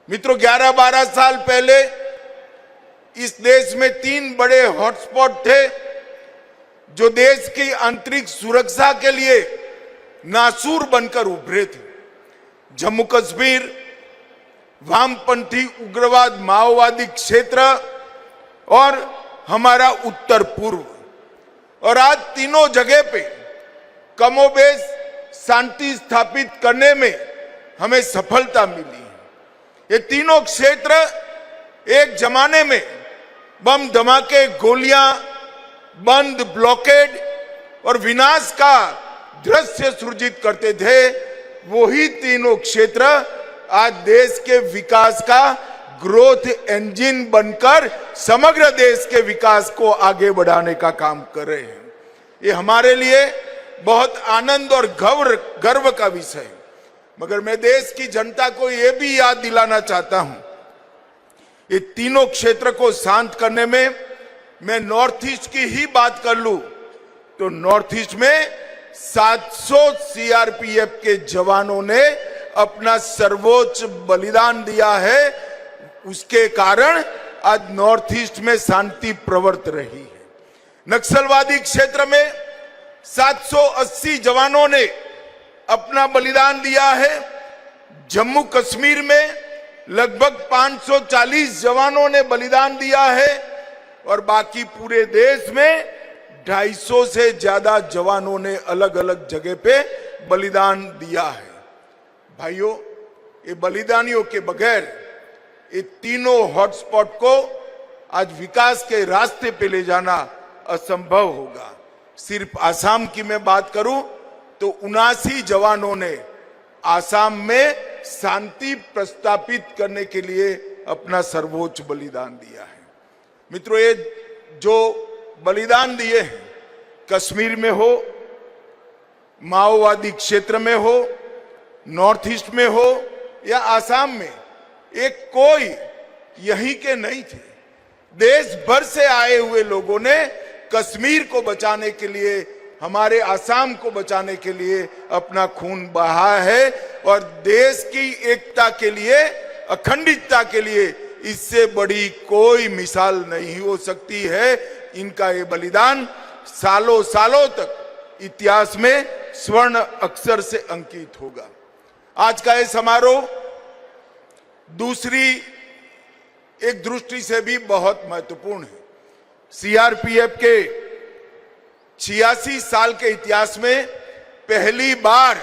मित्रों, 11-12 साल पहले इस देश में 3 बड़े हॉटस्पॉट थे जो देश की आंतरिक सुरक्षा के लिए नासूर बनकर उभरे थे। जम्मू कश्मीर, वामपंथी उग्रवाद माओवादी क्षेत्र और हमारा उत्तर पूर्व। और आज तीनों जगह पे कमोबेश शांति स्थापित करने में हमें सफलता मिली है। ये तीनों क्षेत्र एक जमाने में बम धमाके, गोलियां, बंद, ब्लॉकेड और विनाश का दृश्य सृजित करते थे। वही तीनों क्षेत्र आज देश के विकास का ग्रोथ इंजन बनकर समग्र देश के विकास को आगे बढ़ाने का काम कर रहे हैं। ये हमारे लिए बहुत आनंद और गर्व का विषय है। मगर मैं देश की जनता को यह भी याद दिलाना चाहता हूं, ये तीनों क्षेत्र को शांत करने में मैं नॉर्थ ईस्ट की ही बात कर लूं तो नॉर्थ ईस्ट में 700 सीआरपीएफ के जवानों ने अपना सर्वोच्च बलिदान दिया है। उसके कारण आज नॉर्थ ईस्ट में शांति प्रवर्त रही है। नक्सलवादी क्षेत्र में 780 जवानों ने अपना बलिदान दिया है। जम्मू कश्मीर में लगभग 540 जवानों ने बलिदान दिया है और बाकी पूरे देश में 250 से ज्यादा जवानों ने अलग अलग जगह पे बलिदान दिया है। भाइयों, ये बलिदानियों के बगैर ये तीनों हॉटस्पॉट को आज विकास के रास्ते पे ले जाना असंभव होगा। सिर्फ आसाम की मैं बात करूं तो 79 जवानों ने आसाम में शांति प्रस्तापित करने के लिए अपना सर्वोच्च बलिदान दिया है। मित्रों, ये जो बलिदान दिए हैं, कश्मीर में हो, माओवादी क्षेत्र में हो, नॉर्थ ईस्ट में हो या आसाम में, एक कोई यहीं के नहीं थे। देश भर से आए हुए लोगों ने कश्मीर को बचाने के लिए, हमारे आसाम को बचाने के लिए अपना खून बहाया है और देश की एकता के लिए, अखंडता के लिए इससे बड़ी कोई मिसाल नहीं हो सकती है। इनका ये बलिदान सालों सालों तक इतिहास में स्वर्ण अक्षर से अंकित होगा। आज का ये समारोह दूसरी एक दृष्टि से भी बहुत महत्वपूर्ण है। सीआरपीएफ के 86 साल के इतिहास में पहली बार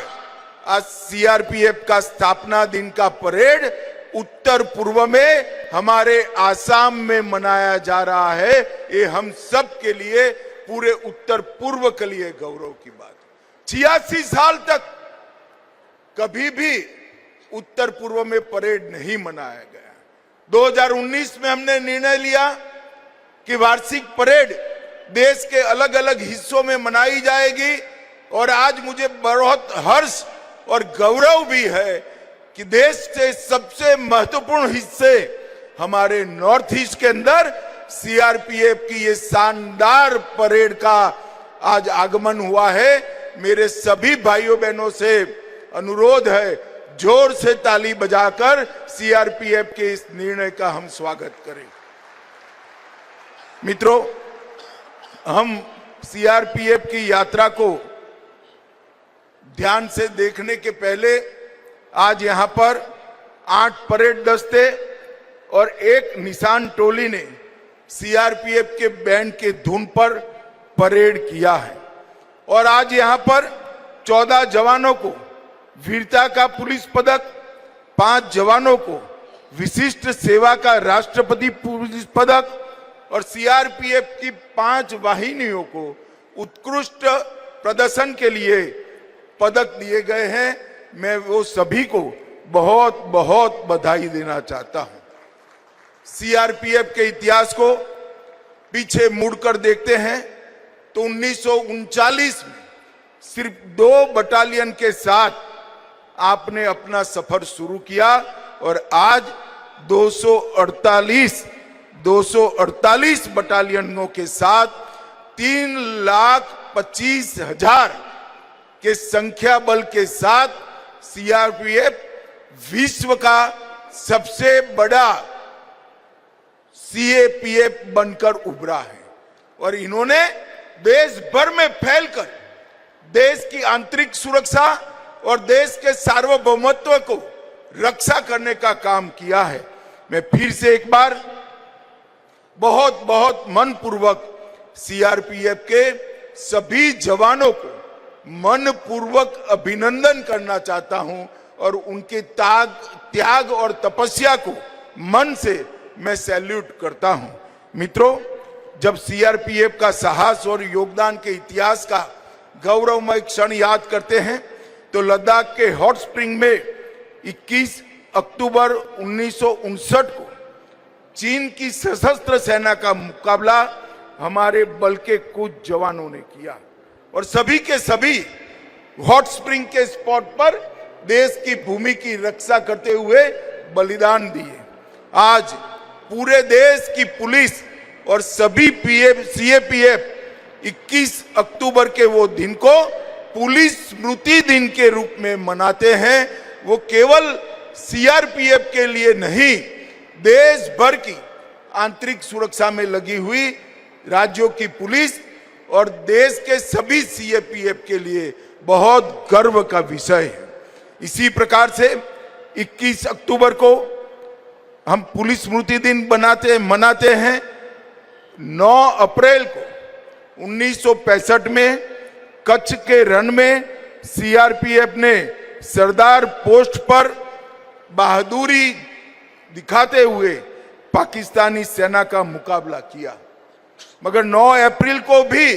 आज सीआरपीएफ का स्थापना दिन का परेड उत्तर पूर्व में हमारे आसाम में मनाया जा रहा है। ये हम सब के लिए, पूरे उत्तर पूर्व के लिए गौरव की बात। 86 साल तक कभी भी उत्तर पूर्व में परेड नहीं मनाया गया। 2019 में हमने निर्णय लिया कि वार्षिक परेड देश के अलग अलग हिस्सों में मनाई जाएगी और आज मुझे बहुत हर्ष और गौरव भी है कि देश के सबसे महत्वपूर्ण हिस्से हमारे नॉर्थ ईस्ट के अंदर सीआरपीएफ की ये शानदार परेड का आज आगमन हुआ है। मेरे सभी भाइयों बहनों से अनुरोध है, जोर से ताली बजाकर सीआरपीएफ के इस निर्णय का हम स्वागत करें। मित्रों, हम सीआरपीएफ की यात्रा को ध्यान से देखने के पहले आज यहां पर 8 परेड दस्ते और 1 निशान टोली ने सीआरपीएफ के बैंड के धुन पर परेड किया है और आज यहां पर 14 जवानों को वीरता का पुलिस पदक, 5 जवानों को विशिष्ट सेवा का राष्ट्रपति पुलिस पदक और सीआरपीएफ की 5 वाहिनियों को उत्कृष्ट प्रदर्शन के लिए पदक दिए गए हैं। मैं वो सभी को बहुत बहुत बधाई देना चाहता हूं। सीआरपीएफ के इतिहास को पीछे मुड़कर देखते हैं तो 1939 में सिर्फ 2 बटालियन के साथ आपने अपना सफर शुरू किया और आज 248 बटालियनों के साथ 3,25,000 के संख्या बल के साथ सीआरपीएफ विश्व का सबसे बड़ा सीएपीएफ बनकर उभरा है और इन्होंने देश भर में फैलकर देश की आंतरिक सुरक्षा और देश के सार्वभौमत्व को रक्षा करने का काम किया है। मैं फिर से एक बार बहुत बहुत मनपूर्वक सीआरपीएफ के सभी जवानों को मनपूर्वक अभिनंदन करना चाहता हूं और उनके त्याग और तपस्या को मन से मैं सैल्यूट करता हूं। मित्रों, जब सीआरपीएफ का साहस और योगदान के इतिहास का गौरवमय क्षण याद करते हैं तो लद्दाख के हॉट स्प्रिंग में 21 अक्टूबर 1959 को चीन की सशस्त्र सेना का मुकाबला हमारे बल के कुछ जवानों ने किया और सभी के सभी हॉट स्प्रिंग के स्पॉट पर देश की भूमि की रक्षा करते हुए बलिदान दिए। आज पूरे देश की पुलिस और सभी सीएपीएफ 21 अक्टूबर के वो दिन को पुलिस स्मृति दिन के रूप में मनाते हैं। वो केवल सीआरपीएफ के लिए नहीं, देश भर की आंतरिक सुरक्षा में लगी हुई राज्यों की पुलिस और देश के सभी सीएपीएफ के लिए बहुत गर्व का विषय है। इसी प्रकार से 21 अक्टूबर को हम पुलिस स्मृति दिन मनाते हैं। 9 अप्रैल को 1965 में कच्छ के रण में सीआरपीएफ ने सरदार पोस्ट पर बहादुरी दिखाते हुए पाकिस्तानी सेना का मुकाबला किया। मगर 9 अप्रैल को भी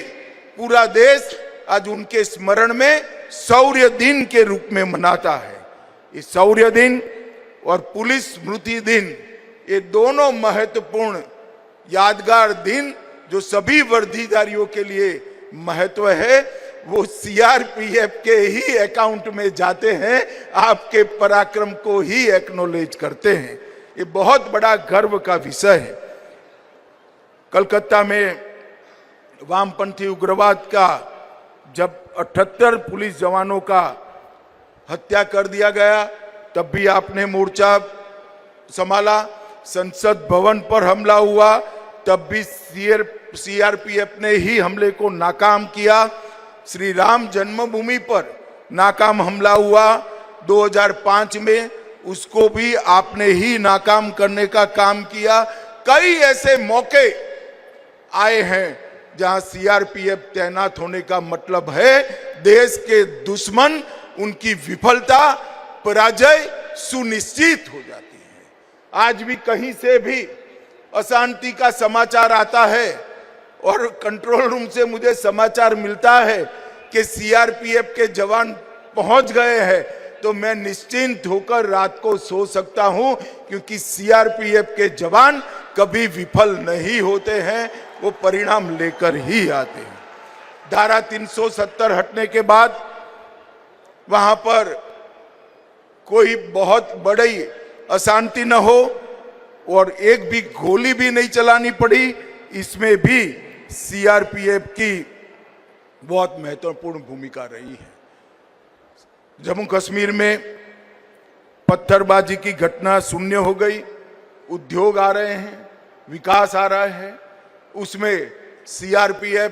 पूरा देश आज उनके स्मरण में शौर्य दिन के रूप में मनाता है। ये शौर्य दिन और पुलिस स्मृति दिन, ये दोनों महत्वपूर्ण यादगार दिन जो सभी वर्दीधारियों के लिए महत्व है, वो सीआरपीएफ के ही अकाउंट में जाते हैं, आपके पराक्रम को ही एक्नॉलेज करते हैं। ये बहुत बड़ा गर्व का विषय है। कलकत्ता में वामपंथी उग्रवाद का जब 78 पुलिस जवानों का हत्या कर दिया गया तब भी आपने मोर्चा संभाला। संसद भवन पर हमला हुआ तब भी सीआरपीएफ ने ही हमले को नाकाम किया। श्री राम जन्मभूमि पर नाकाम हमला हुआ 2005 में, उसको भी आपने ही नाकाम करने का काम किया। कई ऐसे मौके आए हैं जहां सीआरपीएफ तैनात होने का मतलब है देश के दुश्मन, उनकी विफलता, पराजय सुनिश्चित हो जाती है। आज भी कहीं से भी अशांति का समाचार आता है और कंट्रोल रूम से मुझे समाचार मिलता है कि सीआरपीएफ के जवान पहुंच गए हैं, तो मैं निश्चिंत होकर रात को सो सकता हूं, क्योंकि सीआरपीएफ के जवान कभी विफल नहीं होते हैं, वो परिणाम लेकर ही आते हैं। धारा 370 हटने के बाद वहां पर कोई बहुत बड़ी अशांति न हो और एक भी गोली भी नहीं चलानी पड़ी, इसमें भी सीआरपीएफ की बहुत महत्वपूर्ण भूमिका रही है। जम्मू कश्मीर में पत्थरबाजी की घटना शून्य हो गई, उद्योग आ रहे हैं, विकास आ रहा है, उसमें सीआरपीएफ,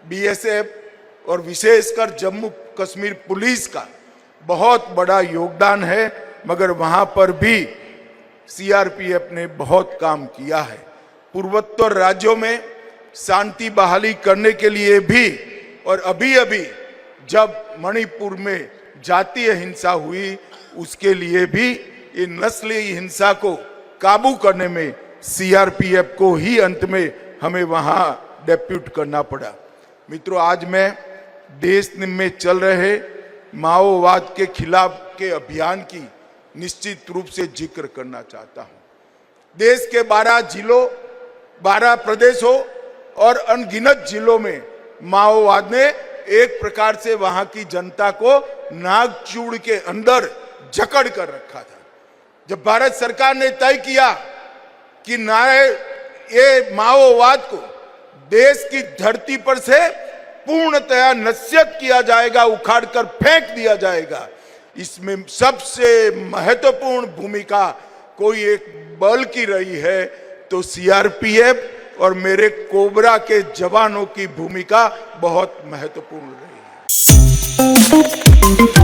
बीएसएफ और विशेषकर जम्मू कश्मीर पुलिस का बहुत बड़ा योगदान है। मगर वहां पर भी सीआरपीएफ ने बहुत काम किया है। पूर्वोत्तर राज्यों में शांति बहाली करने के लिए भी, और अभी अभी जब मणिपुर में जातीय हिंसा हुई उसके लिए भी, ये नस्लीय हिंसा को काबू करने में सीआरपीएफ को ही अंत में हमें वहां डेप्यूट करना पड़ा। मित्रों, आज मैं देश में चल रहे माओवाद के खिलाफ के अभियान की निश्चित रूप से जिक्र करना चाहता हूं। देश के 12 जिलों, 12 प्रदेशों और अनगिनत जिलों में माओवाद ने एक प्रकार से वहां की जनता को नागचूड़ के अंदर जकड़ कर रखा था। जब भारत सरकार ने तय किया कि ये माओवाद को देश की धरती पर से पूर्णतया नस्यत किया जाएगा, उखाड़ कर फेंक दिया जाएगा, इसमें सबसे महत्वपूर्ण भूमिका कोई एक बल की रही है तो सीआरपीएफ और मेरे कोबरा के जवानों की भूमिका बहुत महत्वपूर्ण रही है।